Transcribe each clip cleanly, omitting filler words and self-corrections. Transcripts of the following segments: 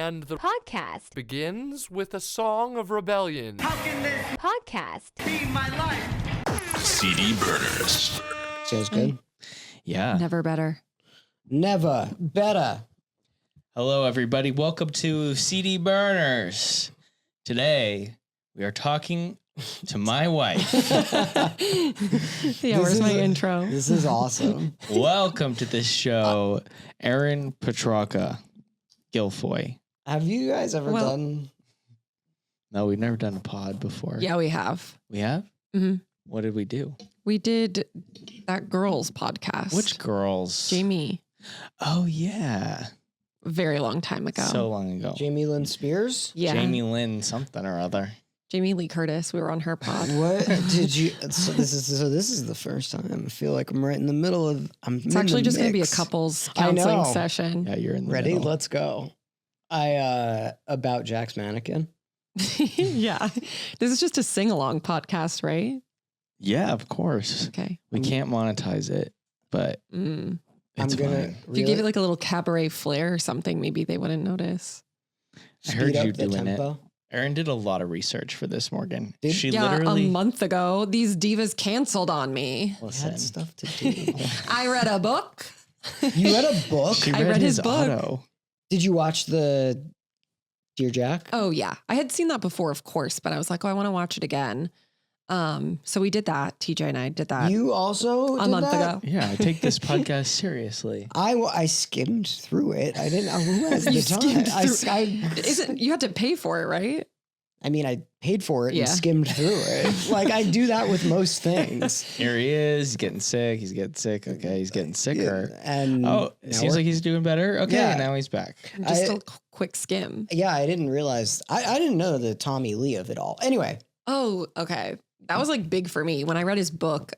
And the podcast begins with a song of rebellion. How can this podcast be my life? CD Burners. Sounds good. Yeah. Never better. Never better. Hello, everybody. Welcome to CD Burners. Today, we are talking to my wife. Yeah, where's my intro? This is awesome. Welcome to the show, Erin Gilfoy. Have you guys ever done? No, we've never done a pod before. Yeah, we have. We have? Mm-hmm. What did we do? We did that girls podcast. Which girls? Jamie. Oh, yeah. Very long time ago. So long ago. Jamie Lynn Spears? Yeah. Jamie Lynn something or other. Jamie Lee Curtis. We were on her pod. What did you? So this is the first time. I feel like I'm right in the middle of. It's actually just going to be a couples counseling session. Yeah, you're in the Ready? middle. Let's go. About Jack's Mannequin. Yeah. This is just a sing-along podcast, right? Yeah, of course. Okay. We can't monetize it, but it's fine. If you gave it like a little cabaret flair or something, maybe they wouldn't notice. I heard speed you up the doing it. tempo. Erin did a lot of research for this, Morgan. She Yeah, literally a month ago, these divas canceled on me. I Listen, had stuff to do. I read a book. You read a book? she I read his book. auto. Did you watch the Dear Jack? Oh yeah. I had seen that before, of course, but I was like, oh, I want to watch it again. So we did that. TJ and I did that You also a did month that? ago. Yeah, I take this podcast seriously. I skimmed through it. I didn't know who has You the time. skimmed I You had to pay for it, right? I mean, I paid for it Yeah. and skimmed through it. Like I do that with most things. Here he is. He's getting sick. He's getting sick. Okay, he's getting sicker. And Oh, it seems like he's doing better. Okay, Yeah. now he's back. Just a quick skim. yeah, I didn't realize. I didn't know the Tommy Lee of it all. Anyway, Oh, okay. That was like big for me. When I read his book,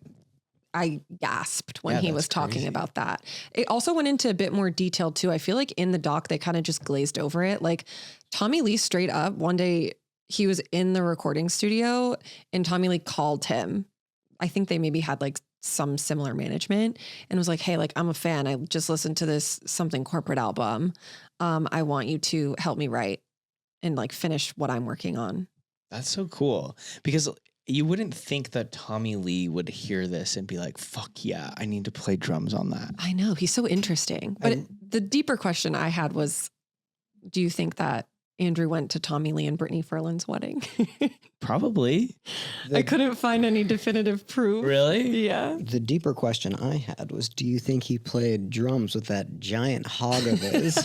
I gasped when Yeah, he was that's talking crazy. about that. It also went into a bit more detail too. I feel like in the doc, they kind of just glazed over it. Like Tommy Lee straight up one day he was in the recording studio and Tommy Lee called him. I think they maybe had like some similar management and was like, hey, like I'm a fan. I just listened to this Something Corporate album. I want you to help me write and like finish what I'm working on. That's so cool because you wouldn't think that Tommy Lee would hear this and be like, fuck yeah, I need to play drums on that. I know. He's so interesting. But the deeper question I had was, do you think that Andrew went to Tommy Lee and Brittany Ferlin's wedding? Probably. I couldn't find any definitive proof. Really? Yeah. the deeper question I had was, do you think he played drums with that giant hog of his?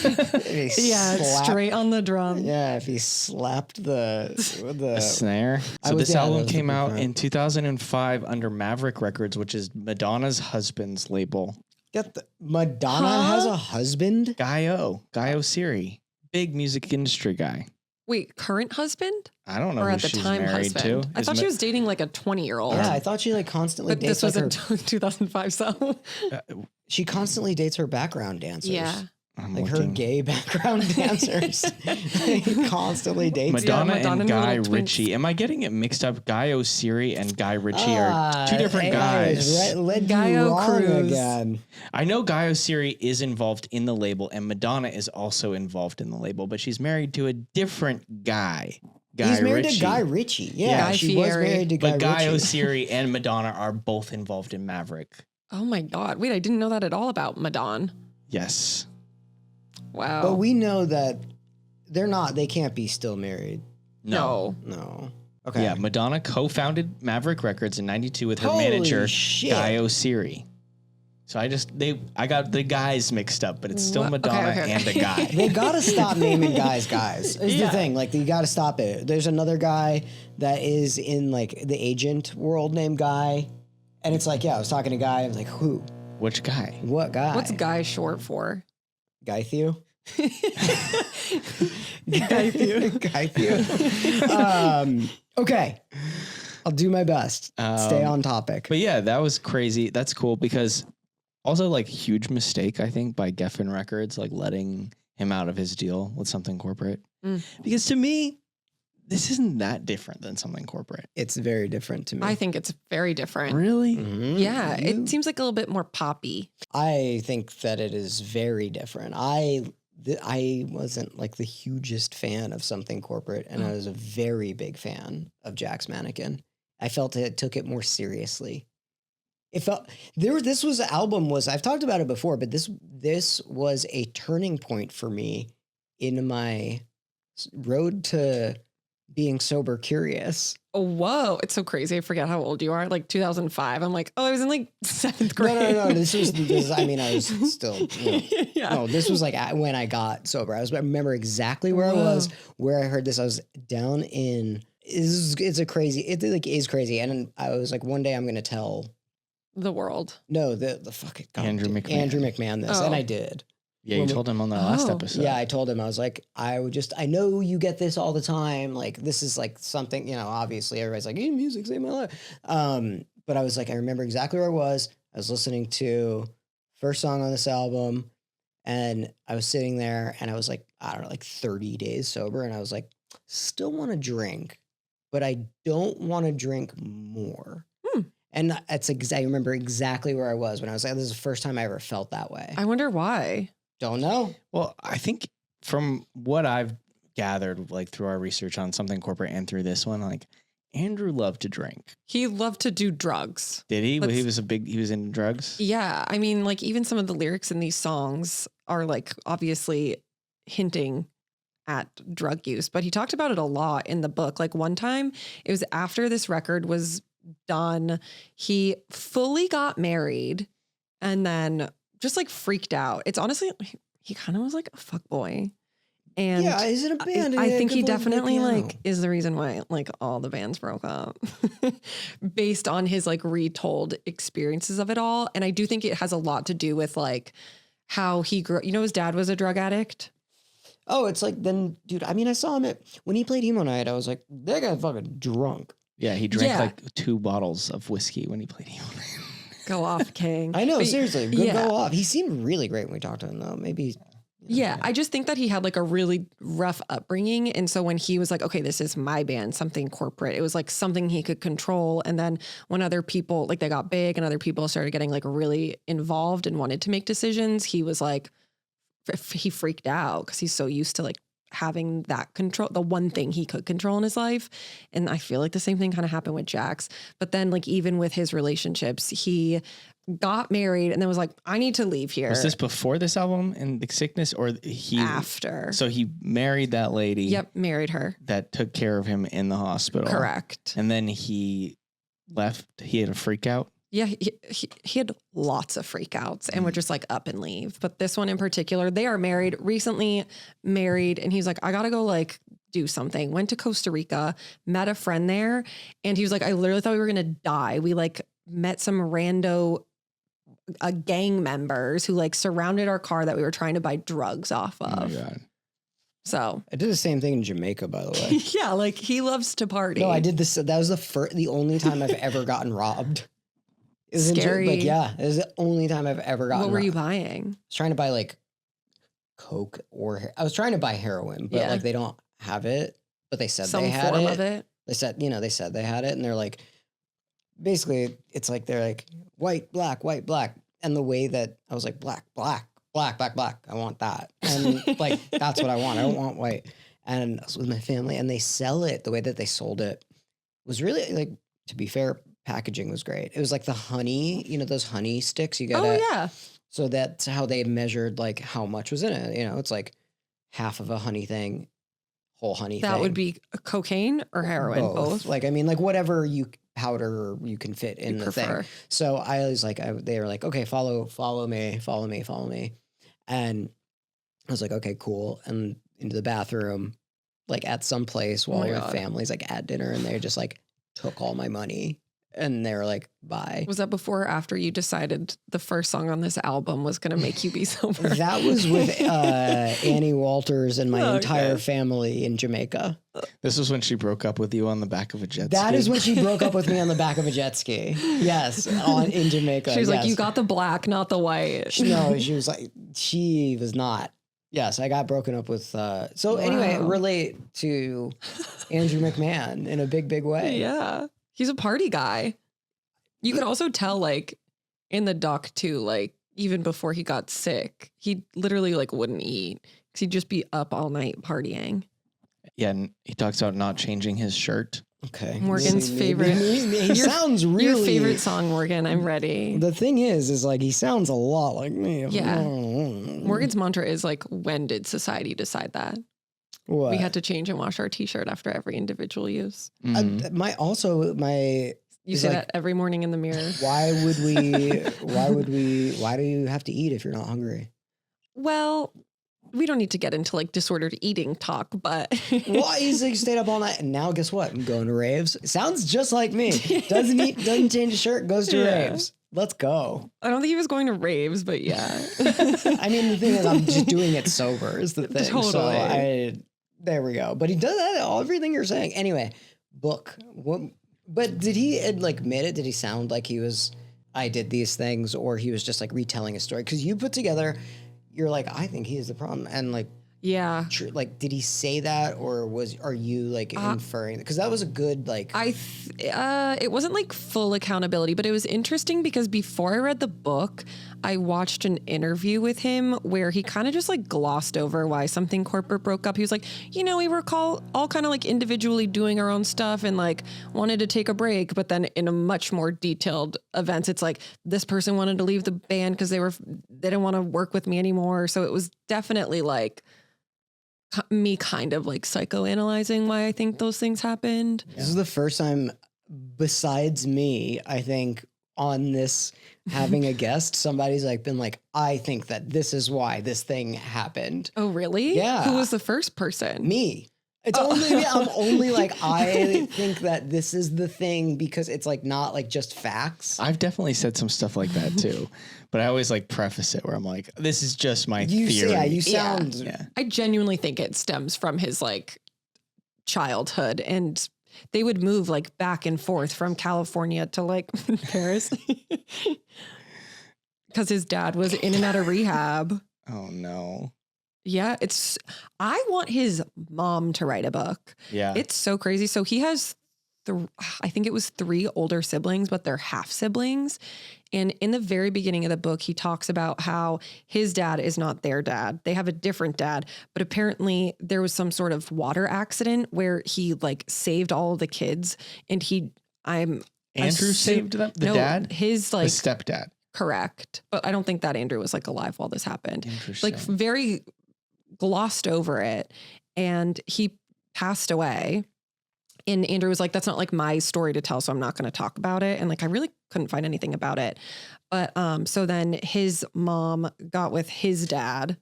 If he Yeah, slapped- straight on the drum. Yeah, if he slapped A the snare. I So was- this yeah, that album was came the out big in 2005 under Maverick Records, which is Madonna's husband's label. get the Madonna has a husband. Guy Siri, big music industry guy. Wait, current husband? I don't know Or who at the she's time married husband? to. I thought she was dating like a 20-year-old. Yeah, I thought she like constantly But dates this was like in her. 2005, so. She constantly dates her background dancers. Yeah. I'm Like her looking. gay background dancers. Constantly dates Madonna Madonna and and Guy little twins. Ritchie. Am I getting it mixed up? Guy Siri and Guy Ritchie are two different AI guys. has led Guy you wrong Cruz. again. I know Guy Siri is involved in the label, and Madonna is also involved in the label, but she's married to a different guy. He's married Ritchie. to Guy Ritchie. Yeah, Guy she was Fieri. married to Guy But Guy Ritchie. Siri and Madonna are both involved in Maverick. Oh my God. Wait, I didn't know that at all about Madonna. Yes. Wow. But we know that they can't be still married. No. No. Okay. Yeah, Madonna co-founded Maverick Records in '92 with her Holy manager shit. Guy Siri. So I got the guys mixed up, but it's still Wha- Madonna okay. and a guy. They gotta stop naming guys. Is the Yeah. thing. Like you gotta stop it. There's another guy that is in like the agent world named Guy. And it's like, yeah, I was talking to Guy. I was like, who? Which guy? What guy? What's Guy short for? Guy Thew? Guy Thew. Guy Thew. Okay. I'll do my best. Stay on topic. But yeah, that was crazy. That's cool because also like huge mistake, I think, by Geffen Records, like letting him out of his deal with Something Corporate. Because to me, this isn't that different than Something Corporate. It's very different to me. I think it's very different. Really? Mhm. Yeah, it seems like a little bit more poppy. I think that it is very different. I I wasn't like the hugest fan of Something Corporate, and I was a very big fan of Jack's Mannequin. I felt it took it more seriously. It felt this was album was I've talked about it before, but this was a turning point for me in my road to being sober curious. Oh, whoa. It's so crazy. I forget how old you are. Like 2005. I'm like, oh, I was in like 7th grade. No. This was I mean, I was still, Yeah. No, this was like when I got sober. I remember exactly where I was, where I heard this. I was down in, it is crazy. And I was like, one day I'm going to tell the world. No, the fucking Andrew McMahon. Andrew McMahon this. And I did. Yeah, you told him on the last episode. Yeah, I told him, I was like, I know you get this all the time. Like, this is like something, obviously everybody's like, hey, music saved my life. But I was like, I remember exactly where I was. I was listening to first song on this album, and I was sitting there, and I was like, I don't know, like 30 days sober. And I was like, still want to drink, but I don't want to drink more. And I remember exactly where I was when I was like, this is the first time I ever felt that way. I wonder why. Don't know. Well, I think from what I've gathered, like through our research on Something Corporate and through this one, like Andrew loved to drink. He loved to do drugs. Did he? He was into drugs? Yeah. I mean, like even some of the lyrics in these songs are like obviously hinting at drug use, but he talked about it a lot in the book. Like one time it was after this record was done, he fully got married and then just like freaked out. It's honestly, he kind of was like a fuckboy. And yeah, he's in a band. I think he definitely like is the reason why like all the bands broke up based on his like retold experiences of it all. And I do think it has a lot to do with like how he grew. His dad was a drug addict. Oh, it's like then, dude, I mean, I saw him when he played Emo Night. I was like, that guy's fucking drunk. Yeah, he drank like 2 bottles of whiskey when he played Emo Night. Go off, King. I know, seriously. Go yeah. off. He seemed really great when we talked to him, though. Maybe. Yeah, I just think that he had like a really rough upbringing. And so when he was like, okay, this is my band, Something Corporate, it was like something he could control. And then when other people, like they got big and other people started getting like really involved and wanted to make decisions, he was like, he freaked out because he's so used to like having that control, the one thing he could control in his life. And I feel like the same thing kind of happened with Jax. But then like even with his relationships, he got married and then was like, I need to leave here. Was this before this album and the sickness, or after? So he married that lady. Yep, married her. That took care of him in the hospital. Correct. And then he left. He had a freak out. Yeah, he had lots of freakouts and would just like up and leave. But this one in particular, they are recently married. And he's like, I got to go like do something. Went to Costa Rica, met a friend there. And he was like, I literally thought we were going to die. We like met some rando gang members who like surrounded our car that we were trying to buy drugs off of. Oh my God. So I did the same thing in Jamaica, by the way. yeah, like he loves to party. No, I did this. That was the only time I've ever gotten robbed. It was scary. Like, yeah, it was the only time I've ever gotten. What were you robbed. buying? I was trying to buy like coke I was trying to buy heroin, but like they don't have it. But they said Some they had form it. of it. They said they had it, and they're like, basically, it's like they're like white, black, and the way that I was like black. I want that, and like that's what I want. I don't want white. And I was with my family, and they sell it the way that they sold it was really like. To be fair, packaging was great. It was like the honey, those honey sticks you get. Oh yeah. So that's how they measured like how much was in it. It's like half of a honey thing, whole honey thing. That would be cocaine or heroin, both. Like, I mean, like whatever powder you can fit in the thing. So I was like, they were like, okay, follow me. And I was like, okay, cool. And into the bathroom, like at some place while our families like at dinner, and they just like took all my money. And they were like, bye. Was that before or after you decided the first song on this album was going to make you be sober? That was with Annie Walters and my entire family in Jamaica. This was when she broke up with you on the back of a jet ski. That is when she broke up with me on the back of a jet ski. Yes, in Jamaica. She was like, you got the black, not the white. No, she was not. Yes, I got broken up with. So anyway, relate to Andrew McMahon in a big, big way. Yeah. He's a party guy. You could also tell, like, in the doc, too, like, even before he got sick, he literally, like, wouldn't eat 'Cause he'd just be up all night partying. Yeah, and he talks about not changing his shirt. Okay. Morgan's favorite. He sounds really. Your favorite song, Morgan. I'm ready. The thing is like he sounds a lot like me. Yeah. Morgan's mantra is like, when did society decide that? What? We had to change and wash our t-shirt after every individual use. Mhm. My You It's say like- that every morning in the mirror. why do you have to eat if you're not hungry? Well, we don't need to get into like disordered eating talk, but Well, he's like stayed up all night, and now guess what? I'm going to raves. Sounds just like me. Doesn't eat, doesn't change his shirt, goes to Yeah. raves. Let's go. I don't think he was going to raves, but yeah. I mean, the thing is, I'm just doing it sober. Is the thing. So Totally. there we go. But he does that. Everything you're saying. Anyway, book. But did he like admit it? Did he sound like he was? I did these things, or he was just like retelling a story? Because you put together, you're like, I think he is the problem, and like. Yeah. Like, did he say that, or are you like inferring? Because that was a good like. It wasn't like full accountability, but it was interesting because before I read the book, I watched an interview with him where he kind of just like glossed over why something corporate broke up. He was like, we were all kind of like individually doing our own stuff and like wanted to take a break, but then in a much more detailed events, it's like this person wanted to leave the band because they didn't want to work with me anymore. So it was definitely like me kind of like psychoanalyzing why I think those things happened. This is the first time, besides me, I think on this having a guest, somebody's like been like, I think that this is why this thing happened. Oh, really? Yeah. Who was the first person? Me. It's only I'm only like I think that this is the thing because it's like not like just facts. I've definitely said some stuff like that too, but I always like preface it where I'm like, this is just my theory. Yeah, you sound. Yeah. I genuinely think it stems from his like childhood, and they would move like back and forth from California to like Paris because his dad was in and out of rehab. Oh no. Yeah, I want his mom to write a book. Yeah. It's so crazy. So he has, I think it was 3 older siblings, but they're half siblings. And in the very beginning of the book, he talks about how his dad is not their dad. They have a different dad, but apparently there was some sort of water accident where he like saved all of the kids, and Andrew saved them? The dad? His The like stepdad. correct. But I don't think that Andrew was like alive while this happened. Interesting. Like very glossed over it, and he passed away. And Andrew was like, that's not like my story to tell, so I'm not going to talk about it. And like, I really couldn't find anything about it. But so then his mom got with his dad,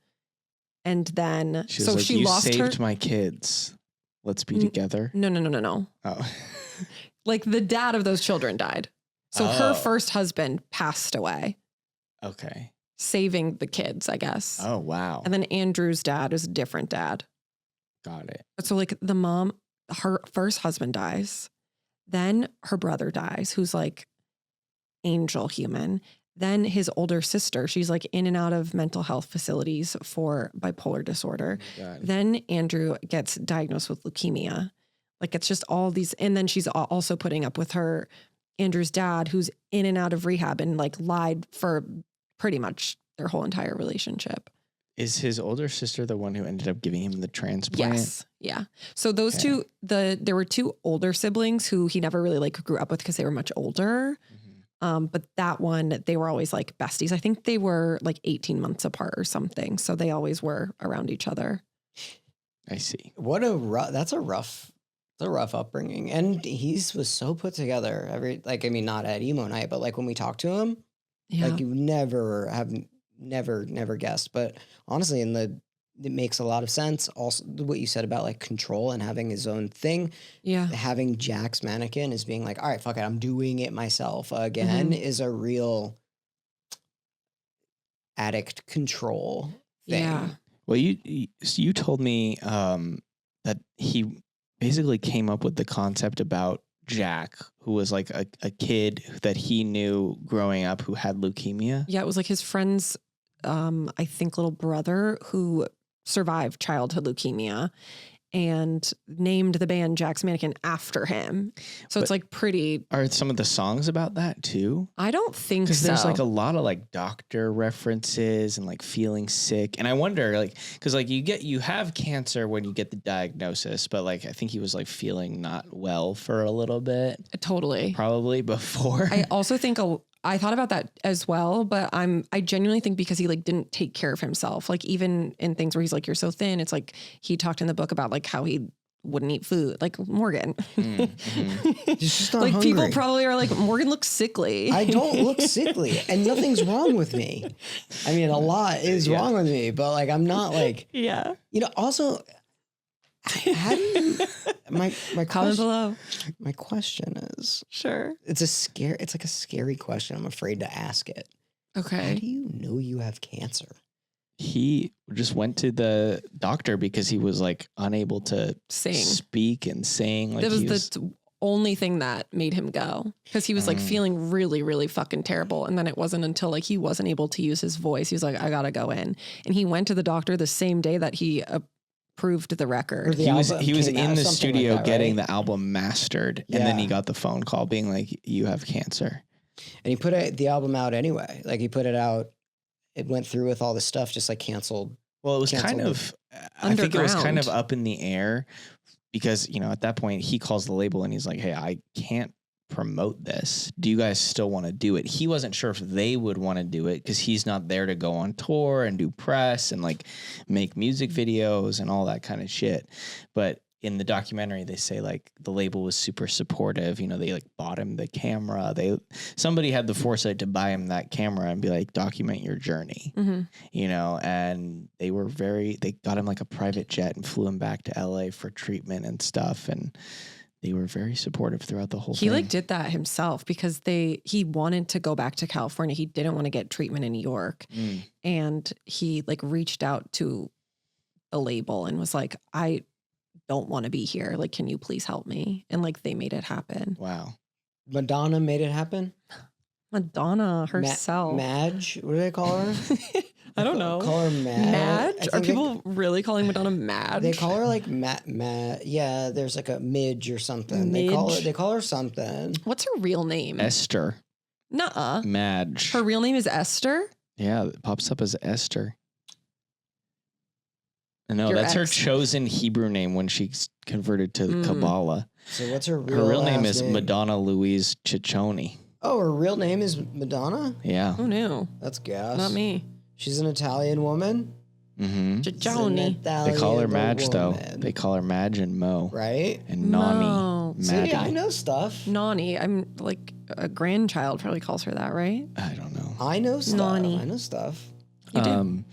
and then She was like, she you lost saved her. my kids. Let's be together. No. Oh. Like the dad of those children died. So her Oh. first husband passed away, Okay. saving the kids, I guess. Oh, wow. And then Andrew's dad is a different dad. Got it. So like the mom, her first husband dies, then her brother dies, who's like angel human. Then his older sister, she's like in and out of mental health facilities for bipolar disorder. God. Then Andrew gets diagnosed with leukemia. Like it's just all these, and then she's also putting up with Andrew's dad, who's in and out of rehab and like lied for pretty much their whole entire relationship. Is his older sister the one who ended up giving him the transplant? Yes. Yeah. So those two, there were 2 older siblings who he never really like grew up with because they were much older. But that one, they were always like besties. I think they were like 18 months apart or something. So they always were around each other. I see. That's a rough upbringing, and was so put together. Not at emo night, but like when we talked to him, Yeah. like you never guessed. But honestly, it makes a lot of sense. Also, what you said about like control and having his own thing. Yeah. Having Jack's Mannequin is being like, all right, fuck it, I'm doing it myself again, is a real addict control thing. Yeah. Well, you told me that he basically came up with the concept about Jack, who was like a kid that he knew growing up who had leukemia. Yeah. It was like his friend's, I think, little brother who survived childhood leukemia. and named the band Jack's Mannequin after him. So it's like pretty. Are some of the songs about that too? I don't think so. Because there's like a lot of like doctor references and like feeling sick. And I wonder like, because like you have cancer when you get the diagnosis, but like I think he was like feeling not well for a little bit. Totally. Probably before. I also think I thought about that as well, but I genuinely think because he like didn't take care of himself, like even in things where he's like, you're so thin. It's like he talked in the book about like how he wouldn't eat food, like Morgan. He's just not like hungry. people probably are like, Morgan looks sickly. I don't look sickly, and nothing's wrong with me. I mean, a lot is wrong with me, but like I'm not like, yeah. Also, how do you? My Comment question, below. my question is, Sure. it's like a scary question. I'm afraid to ask it. Okay. How do you know you have cancer? He just went to the doctor because he was like unable to speak and sing. Like that was the only thing that made him go, because he was like feeling really, really fucking terrible. And then it wasn't until like he wasn't able to use his voice. He was like, I gotta go in. And he went to the doctor the same day that he approved the record. He was in the studio getting the album mastered, and then he got the phone call being like, you have cancer. And he put the album out anyway. Like he put it out. It went through with all the stuff, just like canceled. Well, it was kind of, I think it was kind of up in the air because, at that point he calls the label and he's like, hey, I can't promote this. Do you guys still want to do it? He wasn't sure if they would want to do it because he's not there to go on tour and do press and like make music videos and all that kind of shit. But in the documentary, they say like the label was super supportive. They like bought him the camera. Somebody had the foresight to buy him that camera and be like, document your journey, and they got him like a private jet and flew him back to LA for treatment and stuff. And they were very supportive throughout the whole thing. He like did that himself because he wanted to go back to California. He didn't want to get treatment in New York. And he like reached out to a label and was like, I don't want to be here. Like, can you please help me? And like, they made it happen. Wow. Madonna made it happen. Madonna herself. Madge, what do they call her? I don't know. Call her Madge. Are people really calling Madonna Madge? They call her like Yeah, there's like a Midge or something. Midge? They call her something. What's her real name? Esther. Nuh-uh. Madge. Her real name is Esther? Yeah, it pops up as Esther. No, that's her chosen Hebrew name when she's converted to Kabbalah. So what's her real Her real name last is Madonna Louise Ciccione. Oh, her real name is Madonna? Yeah. Who knew? That's gas. Not me. She's an Italian woman? Mm-hmm. Ciccione. They call her Madge, though. They call her Madge and Mo. Right? And Nani. See, I know stuff. Nani. I'm like, a grandchild probably calls her that, right? I don't know. I know stuff. Nani. I know stuff. You do?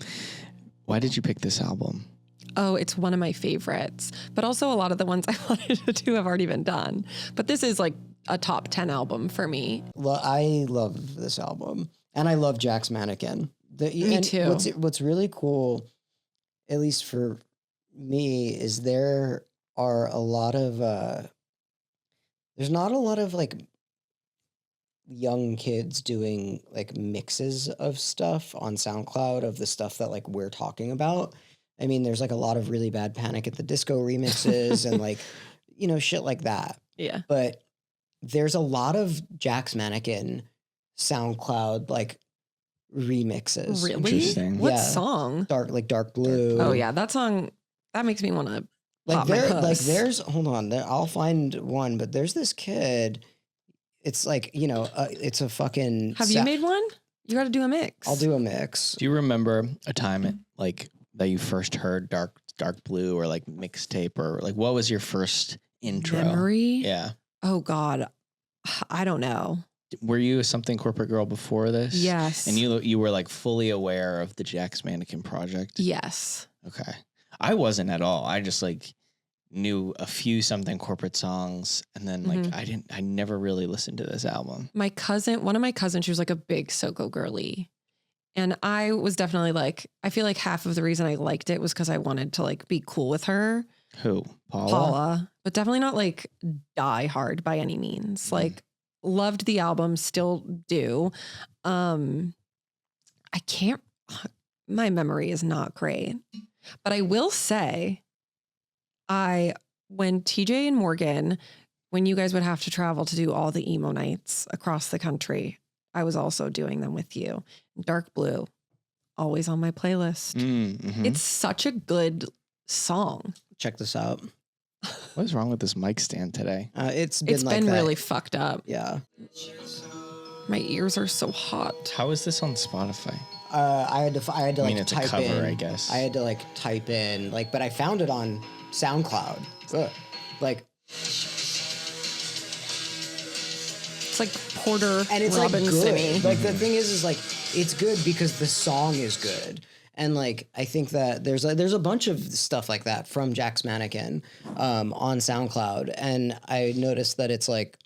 Why did you pick this album? Oh, it's one of my favorites. But also a lot of the ones I wanted to do have already been done. But this is like a top 10 album for me. I love this album. And I love Jack's Mannequin. Me too. What's really cool, at least for me, is there are a lot of there's not a lot of like young kids doing like mixes of stuff on SoundCloud of the stuff that like we're talking about. I mean, there's like a lot of really bad Panic at the Disco remixes and like, shit like that. Yeah. But there's a lot of Jack's Mannequin SoundCloud like remixes. Really? Interesting. What song? Dark Blue. Oh yeah, that song that makes me want to like pop my puss. there's hold on, I'll find one, but there's this kid. It's like, it's a fucking. Have you made one? You got to do a mix. I'll do a mix. Do you remember a time like that you first heard Dark Blue or like mixtape or like what was your first intro? Memory? Yeah. Oh God, I don't know. Were you a Something Corporate girl before this? Yes. And you were like fully aware of the Jack's Mannequin project? Yes. Okay. I wasn't at all. I just like knew a few Something Corporate songs and then like I never really listened to this album. One of my cousins, she was like a big Soko girly. And I was definitely like, I feel like half of the reason I liked it was because I wanted to like be cool with her. Who? Paula. But definitely not like die hard by any means. Like loved the album, still do. I can't, my memory is not great. But I will say, when TJ and Morgan, when you guys would have to travel to do all the emo nights across the country, I was also doing them with you. Dark Blue, always on my playlist. Mm-hmm. It's such a good song. Check this out. What is wrong with this mic stand today? It's been like been that. really fucked up. Yeah. My ears are so hot. How is this on Spotify? I had to I mean, like it's a type cover, in. I guess. I had to like type in like, but I found it on SoundCloud. Ugh. Like, It's like Porter and it's Robinson-y. like good. Like the thing is like it's good because the song is good. And like I think that there's a bunch of stuff like that from Jack's Mannequin on SoundCloud, and I noticed that it's like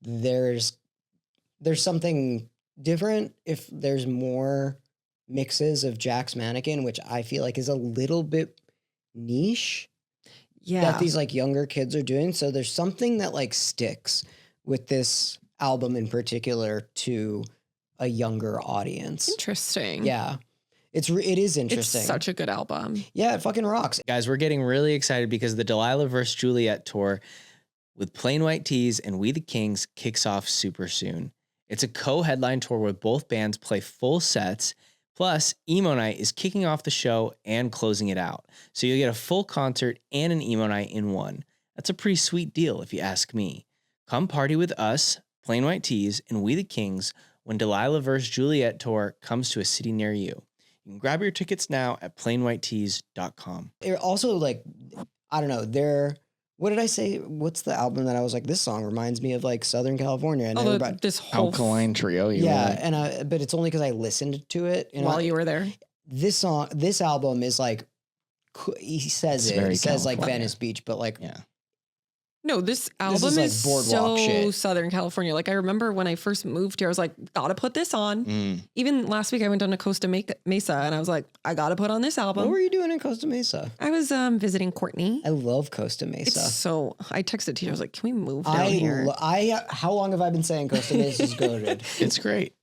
there's something different if there's more mixes of Jack's Mannequin, which I feel like is a little bit niche Yeah. that these like younger kids are doing. So there's something that like sticks with this album in particular to a younger audience. Interesting. Yeah. It is interesting. It's such a good album. Yeah, it fucking rocks. Guys, we're getting really excited because the Delilah vs. Juliet tour with Plain White Tees and We the Kings kicks off super soon. It's a co-headline tour where both bands play full sets. Plus, Emo Night is kicking off the show and closing it out. So you'll get a full concert and an Emo Night in one. That's a pretty sweet deal if you ask me. Come party with us, Plain White Tees, and We the Kings when Delilah vs. Juliet tour comes to a city near you. You can grab your tickets now at plainwhitetees.com. It also like, I don't know, what did I say? What's the album that I was like, this song reminds me of like Southern California? And everybody, This whole Alkaline Trio. yeah, and but it's only because I listened to it. while you were there. This album is like, he says It's it. very He says like California. Venice Beach, but like, Yeah. No, this album is, like, is boardwalk so shit. Southern California. Like I remember when I first moved here, I was like, gotta put this on. Mm. Even last week I went down to Costa Mesa and I was like, I gotta put on this what album. were you doing in Costa Mesa? I was visiting Courtney. I love Costa Mesa. It's so I texted Tina, I was like, can we move down here? How long have I been saying Costa Mesa is goated? It's great.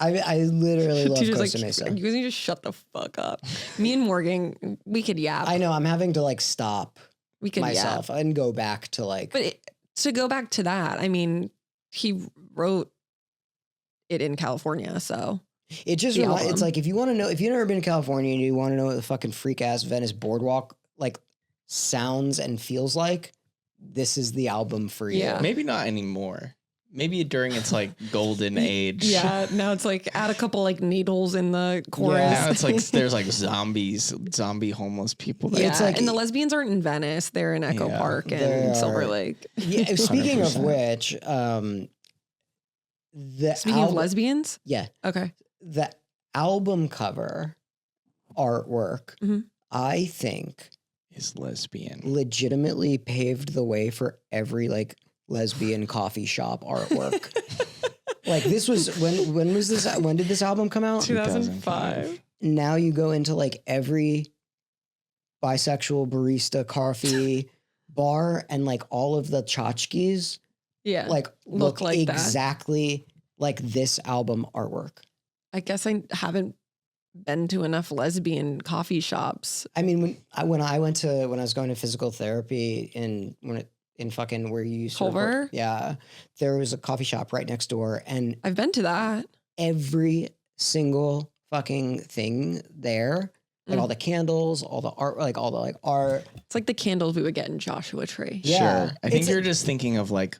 I literally love Tina's Costa like, Mesa. you guys need to shut the fuck up. Me and Morgan, we could yap. I know I'm having to like stop We could myself yap. and go back to like. But to go back to that, I mean, he wrote it in California, so It just the it's album. like if you want to know, if you've never been to California and you want to know what the fucking freak ass Venice boardwalk like sounds and feels like, this is the album for you. Yeah. Maybe not anymore. Maybe during its like golden age. yeah. Now it's like add a couple like needles in the chorus. Now it's like there's like zombie homeless people there. Yeah, It's like- and the lesbians aren't in Venice; they're in Echo Yeah. Park They and Silver are. Lake. Yeah. Speaking of 100%. which, the Speaking of lesbians, yeah, okay, the album cover artwork, Mhm. I think Is lesbian. legitimately paved the way for every like lesbian coffee shop artwork. Like this was when was this? When did this album come out? 2005. Now you go into like every bisexual barista coffee bar and like all of the tchotchkes Yeah, like look like that. exactly like this album artwork. I guess I haven't been to enough lesbian coffee shops. I mean, when I was going to physical therapy in fucking where you used to Culver? work, yeah, there was a coffee shop right next door, and I've been to that. every single fucking thing there, like Mm. all the candles, all the art, like all the like art. It's like the candles we would get in Joshua Tree. Yeah. Sure. I think It's you're just thinking of like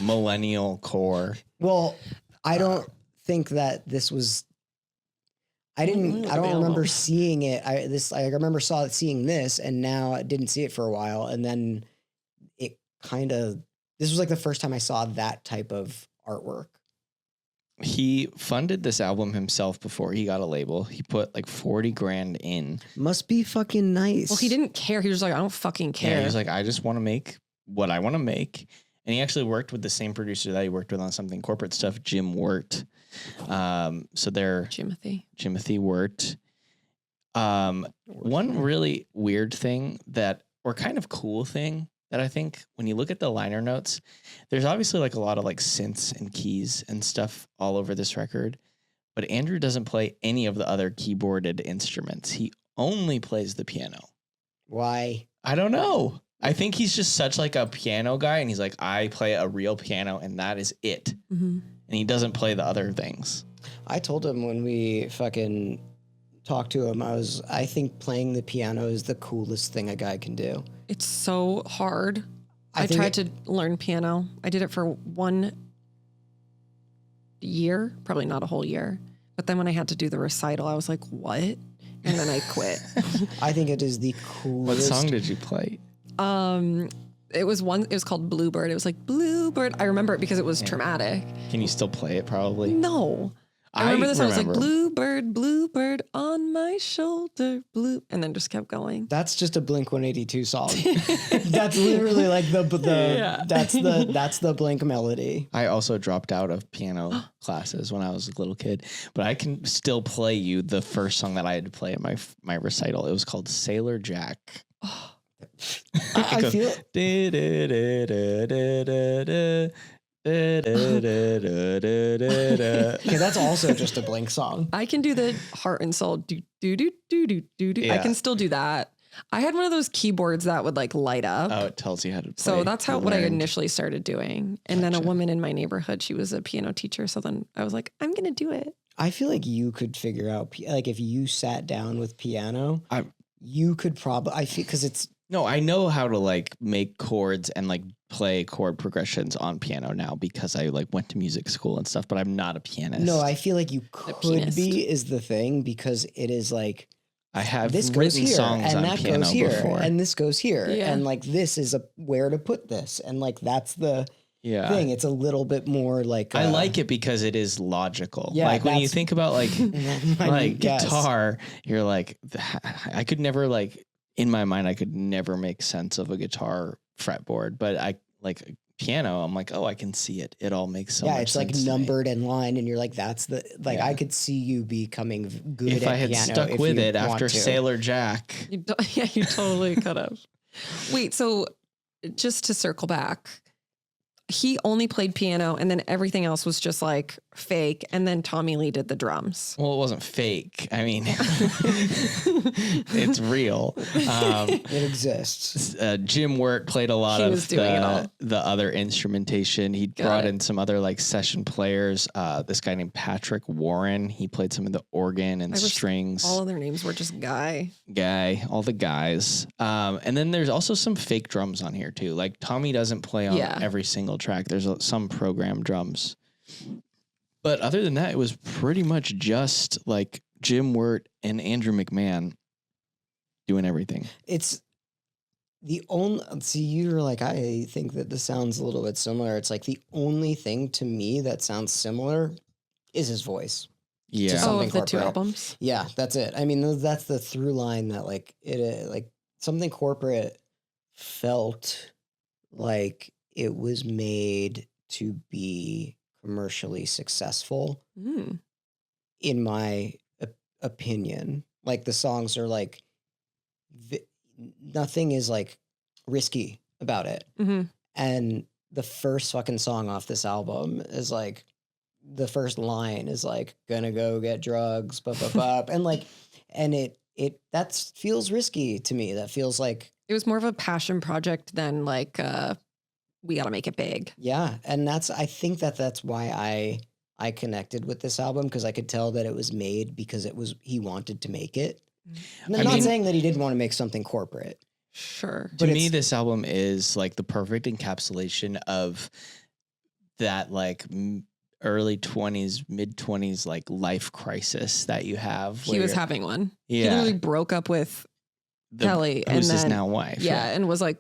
millennial core. Well, I don't think that this was. I don't available. remember seeing it. I remember seeing this, and now I didn't see it for a while, and then it kind of. This was like the first time I saw that type of artwork. He funded this album himself before he got a label. He put like 40 grand in. Must be fucking nice. Well, he didn't care. He was like, I don't fucking care. Yeah, he was like, I just want to make what I want to make. And he actually worked with the same producer that he worked with on something corporate stuff, Jim Wirt. So they're Jimothy. Wirt. One really weird thing or kind of cool thing that I think when you look at the liner notes, there's obviously like a lot of like synths and keys and stuff all over this record, but Andrew doesn't play any of the other keyboarded instruments. He only plays the piano. Why? I don't know. I think he's just such like a piano guy, and he's like, I play a real piano, and that is it. And he doesn't play the other things. I told him when we fucking talked to him, I think playing the piano is the coolest thing a guy can do. It's so hard. I think tried to learn piano. I did it for 1 year, probably not a whole year. But then when I had to do the recital, I was like, what? And then I quit. I think it is the coolest. What song did you play? It was called Bluebird. It was like Bluebird. I remember it because it was traumatic. Can you still play it probably? No. I remember this. I was like, Bluebird, Bluebird on my shoulder, blue, and then just kept going. That's just a Blink 182 song. That's literally like that's the Blink melody. I also dropped out of piano classes when I was a little kid, but I can still play you the first song that I had to play at my recital. It was called Sailor Jack. I feel okay, that's also just a Blink song. I can do the heart and soul. Do, do, do, do, do, do, do. I can still do that. I had one of those keyboards that would like light up. Oh, it tells you how to play. So that's what I initially started doing. And then a woman in my neighborhood, she was a piano teacher. So then I was like, I'm going to do it. I feel like you could figure out, like if you sat down with piano, you could probably, I feel, because it's. No, I know how to like make chords and like play chord progressions on piano now because I like went to music school and stuff, but I'm not a pianist. No, I feel like you could be is the thing because it is like, I have this goes written here songs and on that piano goes here before. and this goes here. Yeah. And like, this is where to put this. And like, that's the thing. It's a little bit more like, I like it because it is logical. Yeah, like when you think about like, like guess. guitar, you're like, I could never like, in my mind, I could never make sense of a guitar fretboard, but I like piano. I'm like, oh, I can see it. It all makes so much sense. Yeah, it's like numbered and lined, and you're like, that's the like. I could see you becoming good if at I had piano stuck if with you it want after to. Sailor Jack. You totally could have. Wait, so just to circle back, he only played piano and then everything else was just like fake. And then Tommy Lee did the drums. Well, it wasn't fake. I mean, it's real. It exists. Jim Wirt played a lot He of was doing it all. the other instrumentation. He brought in some other like session players. This guy named Patrick Warren. He played some of the organ and strings. All of their names were just Guy, all the guys. And then there's also some fake drums on here too. Like Tommy doesn't play on every single track. There's some programmed drums. But other than that, it was pretty much just like Jim Wirt and Andrew McMahon doing everything. It's the only, see, you're like, I think that this sounds a little bit similar. It's like the only thing to me that sounds similar is his voice. Yeah. of the corporate. 2 albums. Yeah, that's it. I mean, that's the through line that like it, like something corporate felt like it was made to be commercially successful, in my opinion. Like the songs are like, nothing is like risky about it. And the first fucking song off this album is like, the first line is like, gonna go get drugs, and like, and it that feels risky to me. That feels like It was more of a passion project than like, we got to make it big. yeah. And I think that's why I connected with this album, because I could tell that it was made because he wanted to make it. And I'm not saying that he didn't want to make something corporate. Sure. To me, this album is like the perfect encapsulation of that like early 20s, mid 20s, like life crisis that you have. He was having one. Yeah. He literally broke up with Kelly. Who's and his then, now wife. Yeah. And was like,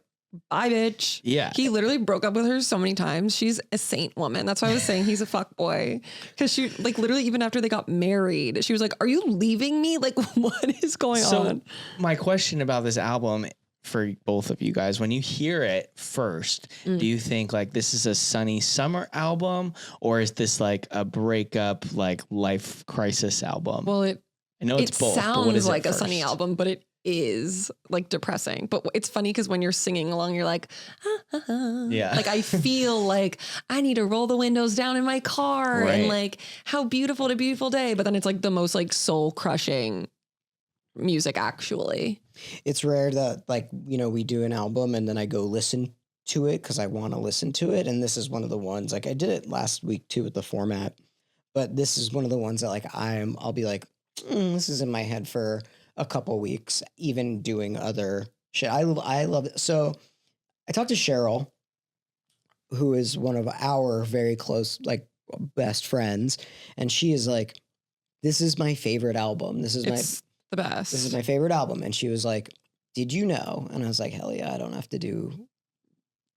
bye, bitch. Yeah. He literally broke up with her so many times. She's a saint woman. That's why I was saying he's a fuck boy. Because she, like, literally, even after they got married, she was like, are you leaving me? Like, what is going on? My question about this album for both of you guys, when you hear it first, do you think like this is a sunny summer album, or is this like a breakup, like life crisis album? Well, I know it's both. But what sounds is like it a sunny first? album, but it is like depressing. But it's funny because when you're singing along, you're like, Yeah. Like I feel like I need to roll the windows down in my car Right. and like how beautiful a beautiful day. But then it's like the most like soul crushing music actually. It's rare that like, we do an album and then I go listen to it because I want to listen to it. And this is one of the ones, like I did it last week too with the format, but this is one of the ones that like I'll be like, this is in my head for a couple weeks, even doing other shit. I love it. So I talked to Cheryl, who is one of our very close, like best friends. And she is like, this is my favorite album. It's the best. This is my favorite album. And she was like, did you know? And I was like, hell yeah, I don't have to do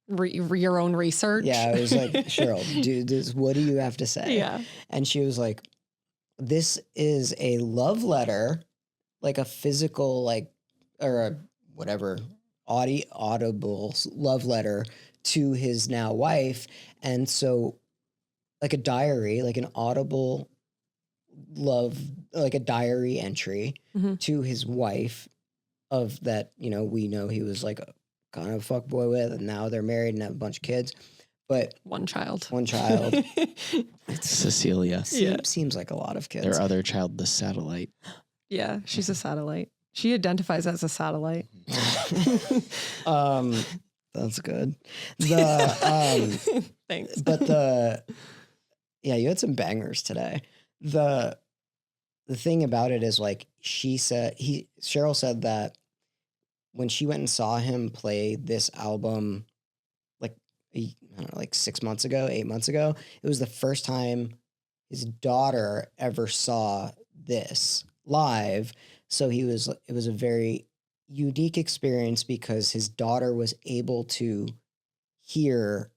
your own research. Yeah, I was like, Cheryl, dude, what do you have to say? Yeah. And she was like, this is a love letter, like a physical, like, or a whatever, audible love letter to his now wife. And so like a diary, like an audible love, like a diary entry to his wife of that, we know he was like a kind of fuckboy with, and now they're married and have a bunch of kids, but one child. It's Cecilia. Seems like a lot of kids. Their other child, the satellite. Yeah, she's a satellite. She identifies as a satellite. That's good. Thanks. But you had some bangers today. The thing about it is like Cheryl said that when she went and saw him play this album, like, I don't know, like 8 months ago, it was the first time his daughter ever saw this live. So it was a very unique experience because his daughter was able to hear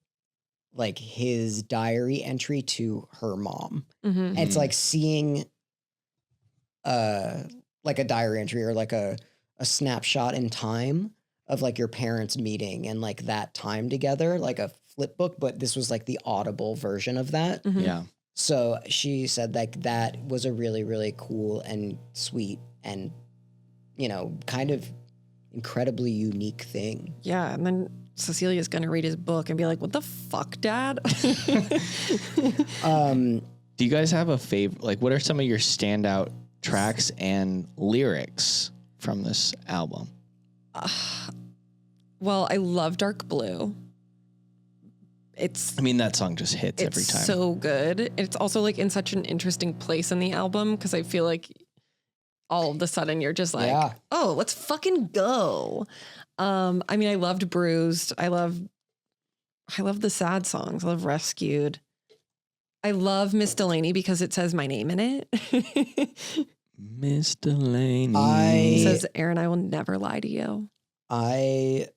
like his diary entry to her mom. And it's like seeing like a diary entry or like a snapshot in time of like your parents meeting and like that time together, like a flip book, but this was like the audible version of that. Yeah. So she said like that was a really, really cool and sweet and, kind of incredibly unique thing. Yeah. And then Cecilia's going to read his book and be like, what the fuck, Dad? Do you guys have a favorite? Like, what are some of your standout tracks and lyrics from this album? Well, I love Dark Blue. I mean, that song just hits every time. It's so good. It's also like in such an interesting place in the album because I feel like all of a sudden you're just like, oh, let's fucking go. I mean, I loved Bruised. I love the sad songs. I love Rescued. I love Miss Delaney because it says my name in it. Miss Delaney. It says, Erin, I will never lie to you. I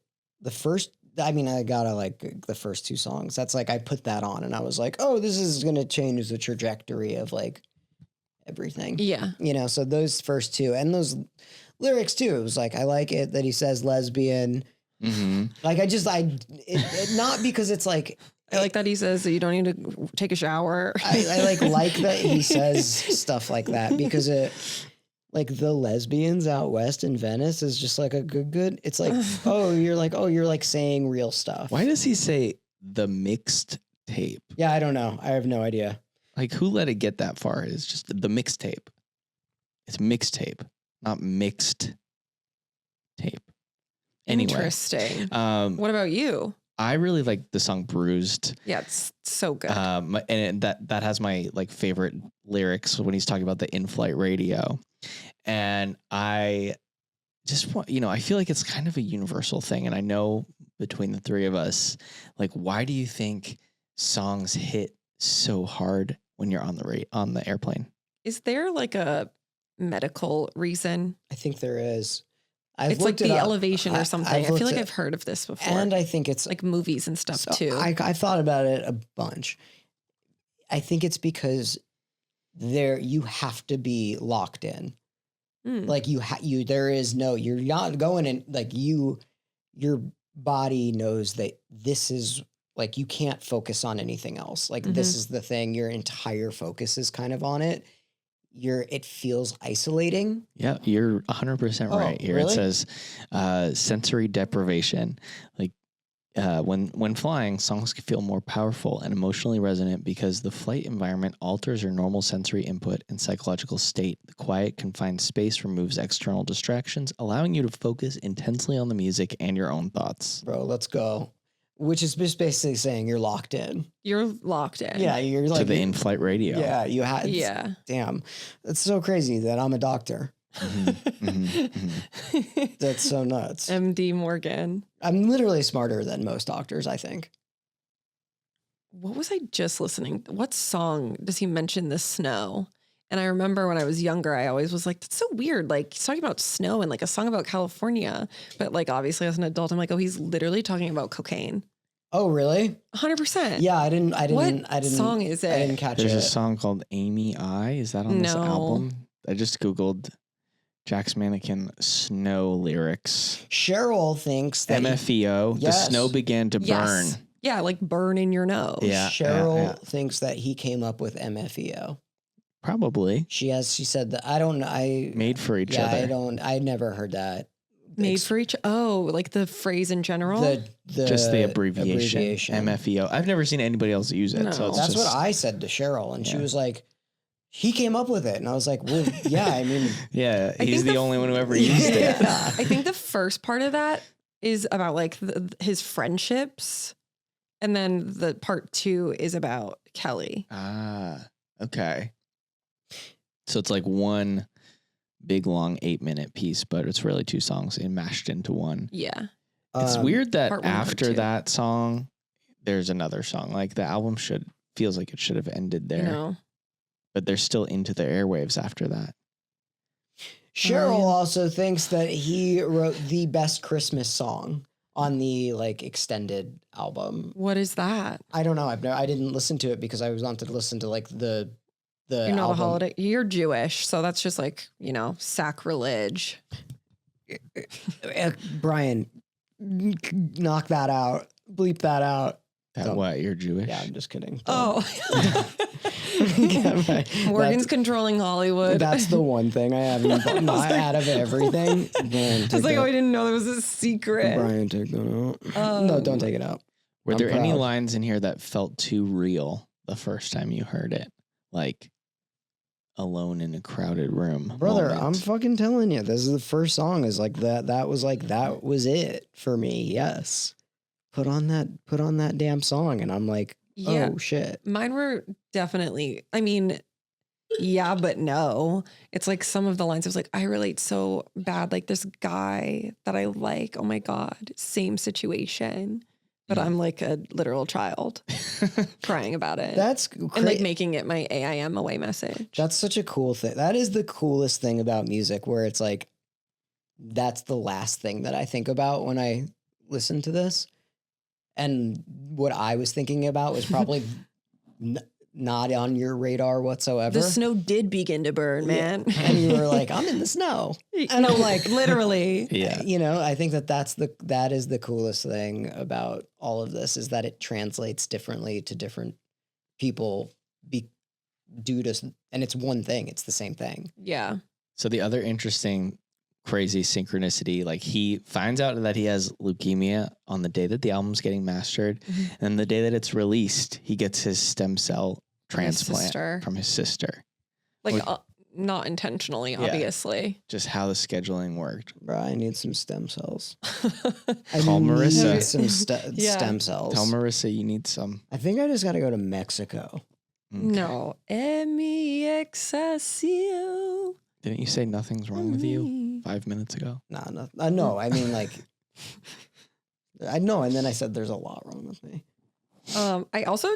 gotta like the first two songs. That's like, I put that on and I was like, oh, this is going to change the trajectory of like everything. Yeah. So those first two and those lyrics too. It was like, I like it that he says lesbian. Like not because it's like, I like that he says that you don't need to take a shower. I like that he says stuff like that because it, like the lesbians out west in Venice is just like a good. It's like, you're like saying real stuff. Why does he say the mixed tape? Yeah, I don't know. I have no idea. Like, who let it get that far? It's just the mixtape. It's mixtape, not mixed tape. Anyway. Interesting. What about you? I really like the song Bruised. Yeah, it's so good. And that has my like favorite lyrics when he's talking about the in-flight radio. And I just want, I feel like it's kind of a universal thing. And I know between the three of us, like, why do you think songs hit so hard when you're on the airplane? Is there like a medical reason? I think there is. It's like the elevation or something. I feel like I've heard of this before. And I think it's like movies and stuff too. I thought about it a bunch. I think it's because you have to be locked in. Like there is no, you're not going in, like your body knows that this is like, you can't focus on anything else. Like this is the thing, your entire focus is kind of on it. It feels isolating. Yeah, you're 100% right here. Really? It says sensory deprivation. Like When flying, songs can feel more powerful and emotionally resonant because the flight environment alters your normal sensory input and psychological state. The quiet, confined space removes external distractions, allowing you to focus intensely on the music and your own thoughts. Bro, let's go. Which is just basically saying you're locked in. You're locked in. Yeah, you're like To the in-flight radio. Yeah, you had. Yeah. Damn, that's so crazy that I'm a doctor. That's so nuts. MD Morgan. I'm literally smarter than most doctors, I think. What was I just listening? What song does he mention the snow? And I remember when I was younger, I always was like, that's so weird. Like he's talking about snow and like a song about California. But like obviously as an adult, I'm like, oh, he's literally talking about cocaine. Oh, really? 100%. Yeah, I didn't. What song is it? I didn't catch There's it. a song called Amy I. Is that on this No. album? I just Googled Jack's Mannequin snow lyrics. Cheryl thinks that MFEO, the Yes. snow began to burn. Yeah, like burn in your nose. Yeah. Cheryl thinks that he came up with MFEO. Probably. She said that I don't. I Made for each yeah. other. I never heard that. Made for each. Oh, like the phrase in general. Just the abbreviation. MFEO. I've never seen anybody else use it. No. So it's That's just, what I said to Cheryl, and she Yeah. was like, "He came up with it," and I was like, "Well, yeah. I mean, Yeah, I he's think the only one who ever used it. yeah. I think the first part of that is about like his friendships. And then the part 2 is about Kelly. Ah, okay. So it's like one big long 8-minute piece, but it's really 2 songs and mashed into one. Yeah. It's weird that part 1, part after 2. that song, there's another song. Like the album feels like it should have ended there, No. but they're still into the airwaves after that. Cheryl yeah. also thinks that he wrote the best Christmas song on the like extended album. What is that? I don't know. I didn't listen to it because I wanted to listen to like the You're not album. a holiday. You're Jewish. So that's just like, sacrilege. Brian, knock that out. Bleep that out. That Don't- what? You're Jewish? Yeah, I'm just kidding. Oh. Yeah, Morgan's controlling Hollywood. That's the one thing I haven't not out of everything. Man, I was like, oh, I didn't know there was a secret. Brian, take that out. No, don't take it out. Were I'm there any proud. lines in here that felt too real the first time you heard it? Like alone in a crowded room. Brother, I'm moment. fucking telling you, this is the first song is like that. That was it for me. Yes. Put on that damn song. And I'm like, Yeah. oh shit. Mine were definitely, I mean, yeah, but no. It's like some of the lines, I was like, I relate so bad. Like this guy that I like, oh my God, same situation. But I'm like a literal child crying about it. That's and like crazy. making it my AIM away message. That's such a cool thing. That is the coolest thing about music, where it's like, that's the last thing that I think about when I listen to this. And what I was thinking about was probably not on your radar whatsoever. The snow did begin to burn, man. And you were like, I'm in the snow. And No, I'm like, literally. Yeah. I think that is the coolest thing about all of this, is that it translates differently to different people and it's one thing. It's the same thing. Yeah. So the other interesting, crazy synchronicity, like he finds out that he has leukemia on the day that the album's getting mastered, and the day that it's released, he gets his stem cell transplant sister. from his sister. Like Which- not intentionally, obviously. Just how the scheduling worked. Bro, I need some stem cells. Call Marissa. Need some Yeah. stem cells. Tell Marissa you need some. I think I just got to go to Mexico. Okay. No. M-E-X-I-C-O. Didn't you say nothing's wrong with you 5 minutes ago? No. No, I mean like, I know. And then I said, there's a lot wrong with me. I also,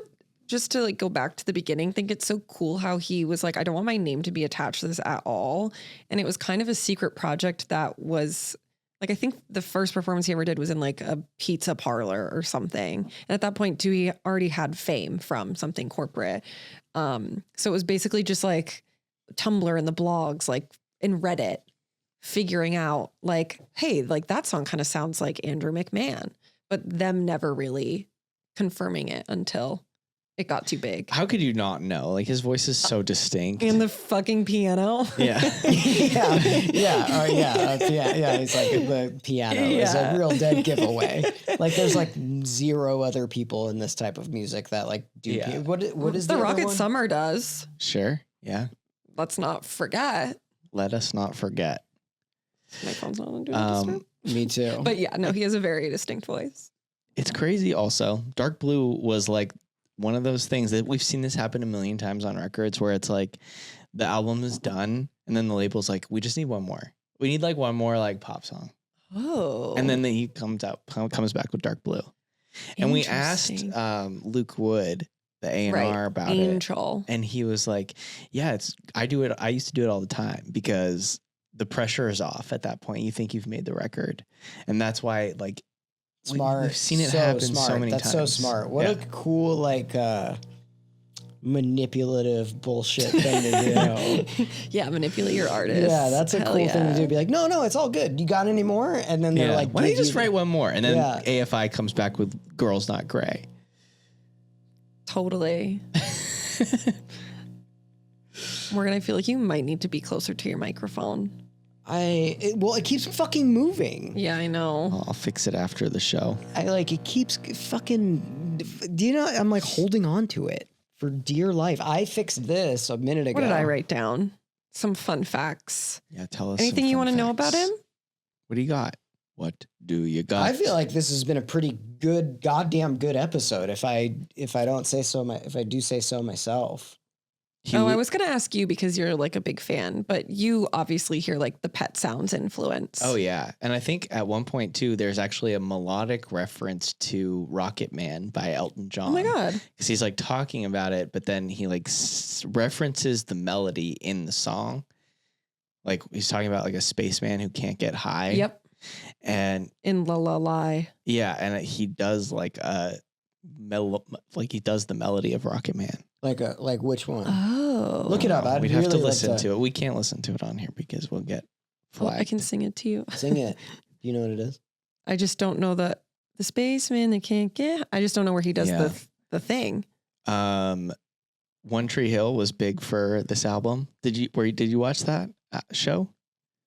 just to like go back to the beginning, think it's so cool how he was like, I don't want my name to be attached to this at all. And it was kind of a secret project that was like, I think the first performance he ever did was in like a pizza parlor or something. And at that point too, he already had fame from something corporate. So it was basically just like Tumblr and the blogs, like in Reddit, figuring out like, hey, like that song kind of sounds like Andrew McMahon, but them never really confirming it until It got too big. How could you not know? Like his voice is so distinct. And the fucking piano. Yeah. yeah. It's like the piano is a real dead giveaway. Like there's like 0 other people in this type of music that like do. Yeah. What is The other Rocket one? Summer does. Sure. Yeah. Let's not forget. Let us not forget. My phone's not on Do Not Disturb. Me too. But yeah, no, he has a very distinct voice. It's crazy also. Dark Blue was like one of those things that we've seen this happen a million times on records where it's like the album is done and then the label's like, we just need one more. We need like one more like pop song. Oh. And then he comes back with Dark Blue. And we asked Luke Wood, the A&R, about Angel. it. And he was like, yeah, I used to do it all the time because the pressure is off at that point. You think you've made the record. And that's why like smart. we've seen it so happen smart. so many That's times. so smart. What a cool like manipulative bullshit thing to do. Yeah, manipulate your artist. Yeah, that's a Hell cool thing to do. Be like, no, it's all good. You got any more? And then they're like, why don't you give just write one more? And then Yeah. AFI comes back with Girls Not Gray. Totally. Morgan, I feel like you might need to be closer to your microphone. It keeps fucking moving. Yeah, I know. I'll fix it after the show. It keeps fucking. Do you know? I'm like holding on to it for dear life. I fixed this a minute ago. What did I write down? Some fun facts. Yeah, tell us. Anything you want to know about him? What do you got? What do you got? I feel like this has been a pretty good, goddamn good episode. If I don't say so, if I do say so myself. I was going to ask you because you're like a big fan, but you obviously hear like the Pet Sounds influence. Oh yeah, and I think at one point too, there's actually a melodic reference to Rocket Man by Elton John. Oh my God. Because he's like talking about it, but then he like references the melody in the song. Like he's talking about like a spaceman who can't get high. Yep. And In La La La. yeah, and he does like he does the melody of Rocket Man. Like which one? Oh. Look it up. I'd We'd have to really like listen to it. We can't listen to it on here because we'll get Well, flagged. I can sing it to you. Sing it. Do you know what it is? I just don't know the spaceman that can't get. I just don't know where he does Yeah. the thing. One Tree Hill was big for this album. Did you watch that show?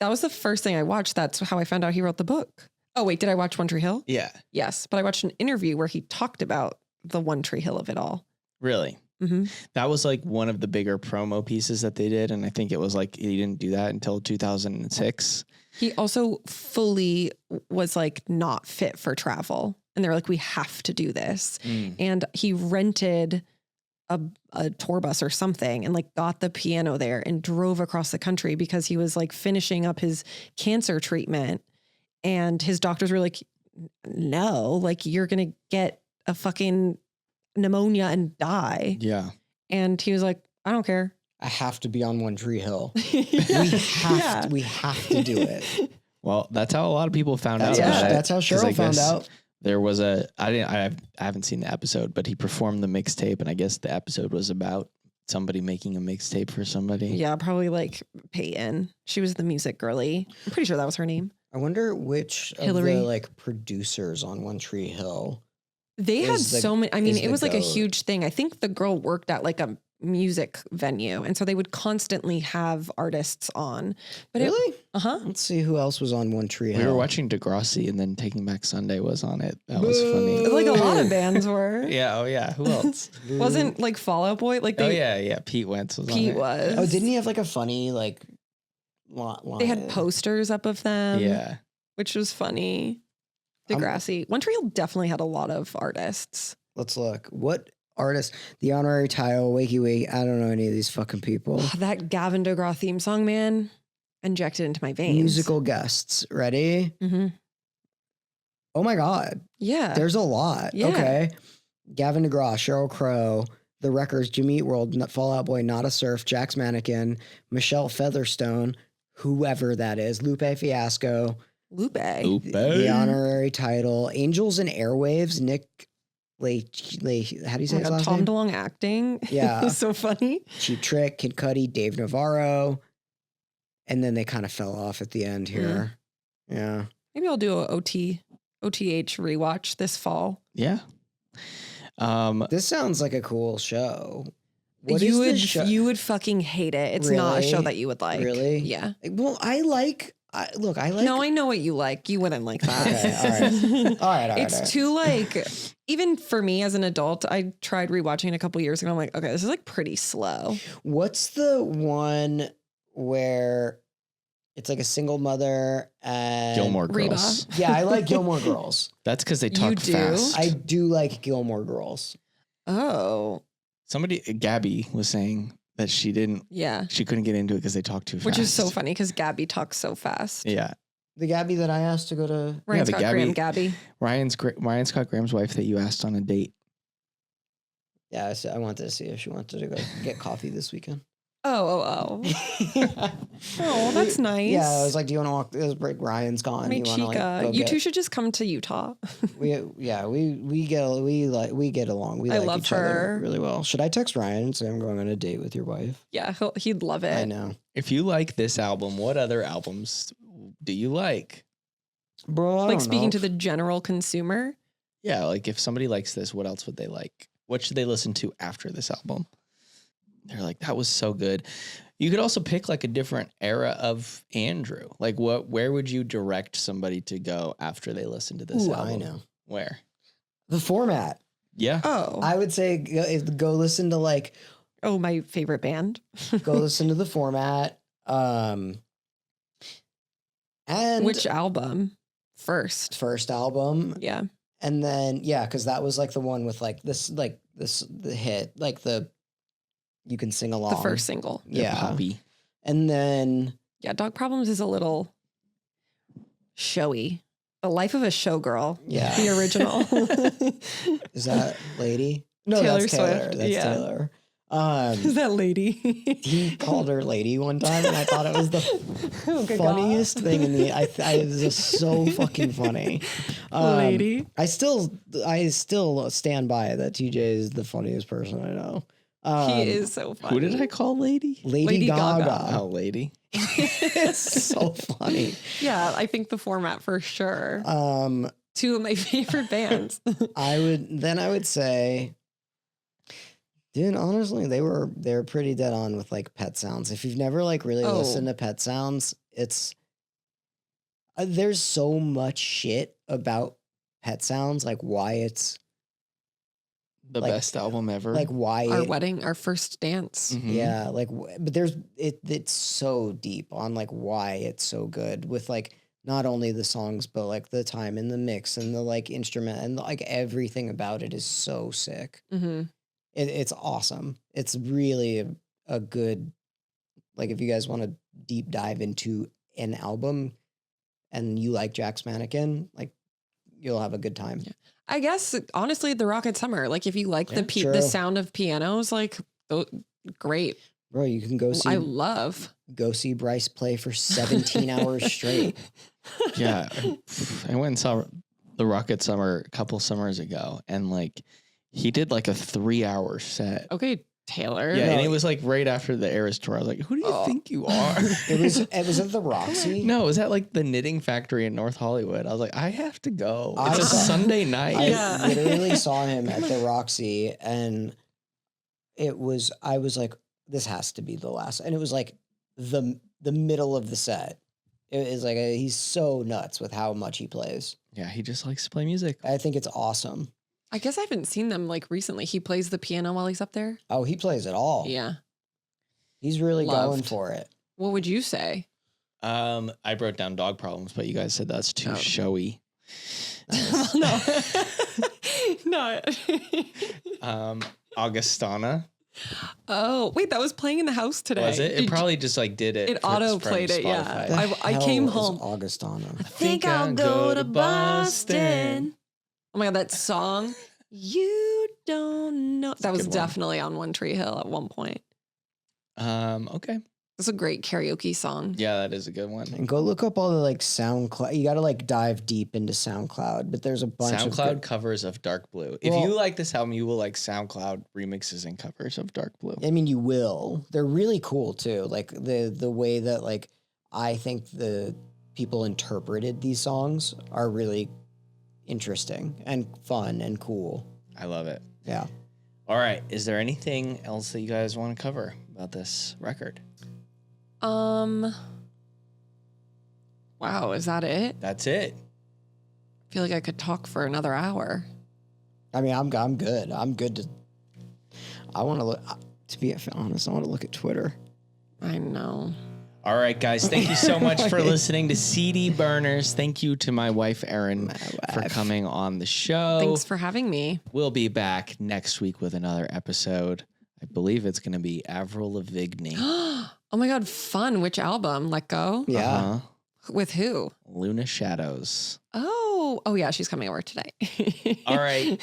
That was the first thing I watched. That's how I found out he wrote the book. Oh wait, did I watch One Tree Hill? Yeah. Yes, but I watched an interview where he talked about the One Tree Hill of it all. Really? Mm-hmm. That was like one of the bigger promo pieces that they did. And I think it was like he didn't do that until 2006. He also fully was like not fit for travel. And they were like, we have to do this. And he rented a tour bus or something and like got the piano there and drove across the country because he was like finishing up his cancer treatment. And his doctors were like, no, like you're going to get a fucking pneumonia and die. Yeah. And he was like, I don't care. I have to be on One Tree Hill. Yeah. We have to do it. Well, that's how a lot of people found out. That's, about it, that's how 'cause I Cheryl found guess out. There was I haven't seen the episode, but he performed the mixtape, and I guess the episode was about somebody making a mixtape for somebody. Yeah, probably like Peyton. She was the music girly. I'm pretty sure that was her name. I wonder which Hillary. of the like producers on One Tree Hill. They had Is the- so many. I mean, is it the was like a goat. huge thing. I think the girl worked at like a music venue. And so they would constantly have artists on. But Really? Uh-huh. Let's see who else was on One Tree Hill. We were watching Degrassi, and then Taking Back Sunday was on it. That was funny. Like a lot of bands were. Yeah. Oh yeah. Who else? Wasn't like Fall Out Boy? Like Oh they, yeah. Pete Wentz was on Pete it. was. Oh, didn't he have like a funny like line? They had posters up of them. Yeah. Which was funny. Degrassi. One Tree Hill definitely had a lot of artists. Let's look. What artist? The honorary title, Wakey Wake. I don't know any of these fucking people. That Gavin DeGraw theme song, man, injected into my veins. Musical guests. Ready? Mm-hmm. Oh my God. Yeah. There's a lot. Yeah. Okay. Gavin DeGraw, Sheryl Crow, The Wreckers, Jimmy Eat World, Fall Out Boy, Not a Surf, Jack's Mannequin, Michelle Featherstone, whoever that is, Lupe Fiasco, Lupe. the honorary title, Angels and Airwaves, Nick how do you say his last Tom name? DeLonge acting. Yeah. So funny. Cheap Trick, Kid Cudi, Dave Navarro. And then they kind of fell off at the end here. Yeah. Maybe I'll do a OTH rewatch this fall. Yeah. This sounds like a cool show. What is you would this show? you would fucking hate it. It's not a show Really? that you would like. Really? Yeah. Well, I like. No, I know what you like. You wouldn't like that. Okay, all right. It's too like, even for me as an adult, I tried rewatching it a couple years ago. I'm like, okay, this is like pretty slow. What's the one where it's like a single mother and Gilmore Reba. Girls. Yeah, I like Gilmore Girls. That's because they You talk do? fast. I do like Gilmore Girls. Oh, Gabby was saying that she couldn't get into it because they talk too fast. which is so funny because Gabby talks so fast. Yeah. The Gabby that I asked to go to. Ryan the Scott Gabby- Graham, Gabby. Ryan Scott Graham's wife that you asked on a date. Yeah, I wanted to see if she wanted to go get coffee this weekend. Oh, Yeah, that's nice. I was like, "Do you want to walk? This break? Ryan's gone. My You want to chica. like go You get-" two should just come to Utah. We get along. We I like love each other her. really well. Should I text Ryan and say I'm going on a date with your wife? Yeah, he'd love it. I know, If you like this album, what other albums do you like? bro. I Like don't speaking know. to the general consumer. Yeah, like if somebody likes this, what else would they like? What should they listen to after this album? They're like, that was so good. You could also pick like a different era of Andrew. Like where would you direct somebody to go after they listen to this Ooh, album? I know Where? the format. Yeah. Oh, I would say go listen to like my favorite band. go listen to the format. And Which album first? first album, Yeah. and then because that was like the one with the hit, like you can sing along. The first single. yeah, Poppy. and then Yeah, Dog Problems is a little showy. The Life of a Showgirl. Yeah. The original. is that Lady? No, Taylor that's Taylor. Swift, That's yeah. Taylor. Is that lady? He called her Lady one time, and I thought it was the Oh, good funniest thing in the. It was just so fucking funny. Lady. I still stand by that TJ is the funniest person I know. He is so funny. Who did I call Lady? Lady Gaga. Gaga. Oh, Lady. It's so funny. Yeah, I think the format for sure. Um, Two of my favorite bands. I would say, dude, honestly, they're pretty dead on with like Pet Sounds. If you've never like really Oh. listened to Pet Sounds, it's there's so much shit about Pet Sounds, like why it's The Like- best album ever. like why Our it, wedding, our first dance. Mhm. yeah, like but it's so deep on like why it's so good with like not only the songs but like the time and the mix and the like instrument and like everything about it is so sick. Mm-hmm. It's awesome. It's really a good, like if you guys want to deep dive into an album and you like Jack's Mannequin, like you'll have a good time. Yeah. I guess honestly, the Rocket Summer. Like if you like Yeah, the true. sound of pianos, like great. Bro, you can go I love. see Bryce play for 17 hours straight. Yeah. I went and saw the Rocket Summer a couple summers ago, and like he did like a 3-hour set. Okay, Taylor. Yeah, and No. it was like right after the Eras tour. I was like, who do you Oh. think you are? It was at the Roxy. No, it was at like the Knitting Factory in North Hollywood. I was like, I have to go. I It's a saw- Sunday night. I Yeah. literally saw him at the Roxy and I was like, this has to be the last. And it was like the middle of the set. It is like he's so nuts with how much he plays. Yeah, he just likes to play music. I think it's awesome. I guess I haven't seen them like recently. He plays the piano while he's up there. Oh, he plays it all. Yeah. He's really going Loved. for it. What would you say? I wrote down Dog Problems, but you guys said that's too Oh. showy. No. No. Augustana. Oh, wait, that was playing in the house today. Was it? It probably just like did it. It from auto played it, yeah. Spotify. I came hell is home. Augustana. Think I'll go to Boston. Oh my God, that song. You don't know. That was good one. definitely on One Tree Hill at one point. Okay. It's a great karaoke song. Yeah, that is a good one. And go look up all the like SoundCloud. You got to like dive deep into SoundCloud, but there's a bunch of SoundCloud good- covers of Dark Blue. If Well- you like this album, you will like SoundCloud remixes and covers of Dark Blue. I mean, you will. They're really cool too. Like the way that like I think the people interpreted these songs are really interesting and fun and cool. I love it. Yeah. All right. Is there anything else that you guys want to cover about this record? Wow, is that it? That's it. I feel like I could talk for another hour. I mean, I'm good. I'm good to. I want to look. To be honest, I want to look at Twitter. I know. All right, guys. Thank you so much for listening to CD Burners. Thank you to my wife, Erin, for coming on the show. Thanks for having me. We'll be back next week with another episode. I believe it's going to be Avril Lavigne. Oh my God, fun. Which album? Let Go? Yeah. Uh-huh. With who? Luna Shadows. Oh yeah, she's coming over today. All right.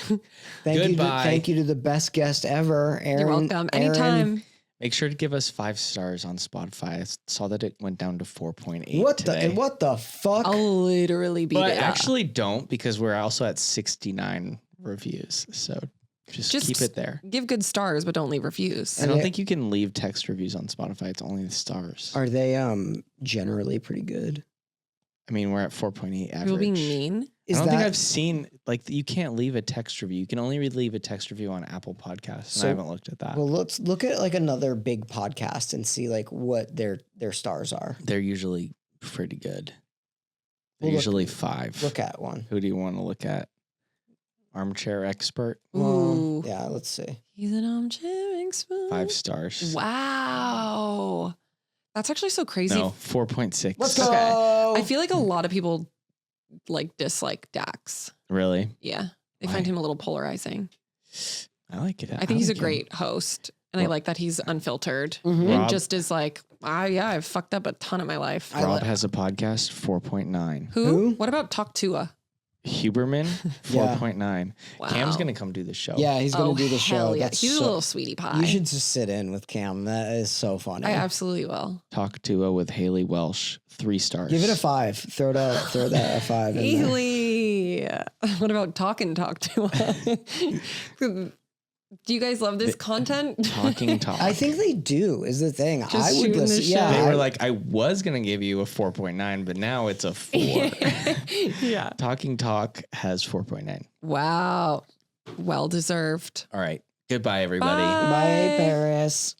Goodbye. Thank you to the best guest ever, Erin. You're welcome. Erin. Anytime. Make sure to give us 5 stars on Spotify. I saw that it went down to 4.8 What today. what the fuck? I'll literally beat But it. actually don't, because we're also at 69 reviews. So just keep it there. Give good stars, but don't leave reviews. I don't think you can leave text reviews on Spotify. It's only the stars. Are they generally pretty good? I mean, we're at 4.8 average. People being mean. I don't think I've seen, like, you can't leave a text review. You can only leave a text review on Apple Podcasts. And I haven't looked at that. Well, let's look at like another big podcast and see like what their stars are. They're usually pretty good. They're Well, usually 5. Look at one. Who do you want to look at? Armchair Expert? Ooh. Yeah, let's see. He's an armchair expert. 5 stars. Wow. That's actually so crazy. No, 4.6. Let's go. Okay. I feel like a lot of people like dislike Dax. Really? Yeah. They Why? find him a little polarizing. I like it. I think he's a like him. great host. And I like that he's unfiltered Mhm. and Rob- just is like, I've fucked up a ton of my life. Rob has a podcast, 4.9. Who? What about Talk Tua? Huberman, Yeah. 4.9. Wow. Cam's going to come do the show. Yeah, he's gonna do the show. Hell yeah. That's He's a so- little sweetie pie. You should just sit in with Cam. That is so funny. I absolutely will. Talk to with Haley Welsh, 3 stars. Give it a 5. Throw that a 5 in there. Haley. What about Talk Tua? Do you guys love this content? Talking Talk. I think they do. Is the thing. Just I would shooting the listen. shit. Yeah, They were I- like, I was going to give you a 4.9, but now it's a 4. Yeah. Talking Talk has 4.9. Wow. Well deserved. All right. Goodbye, everybody. Bye. Bye, Paris.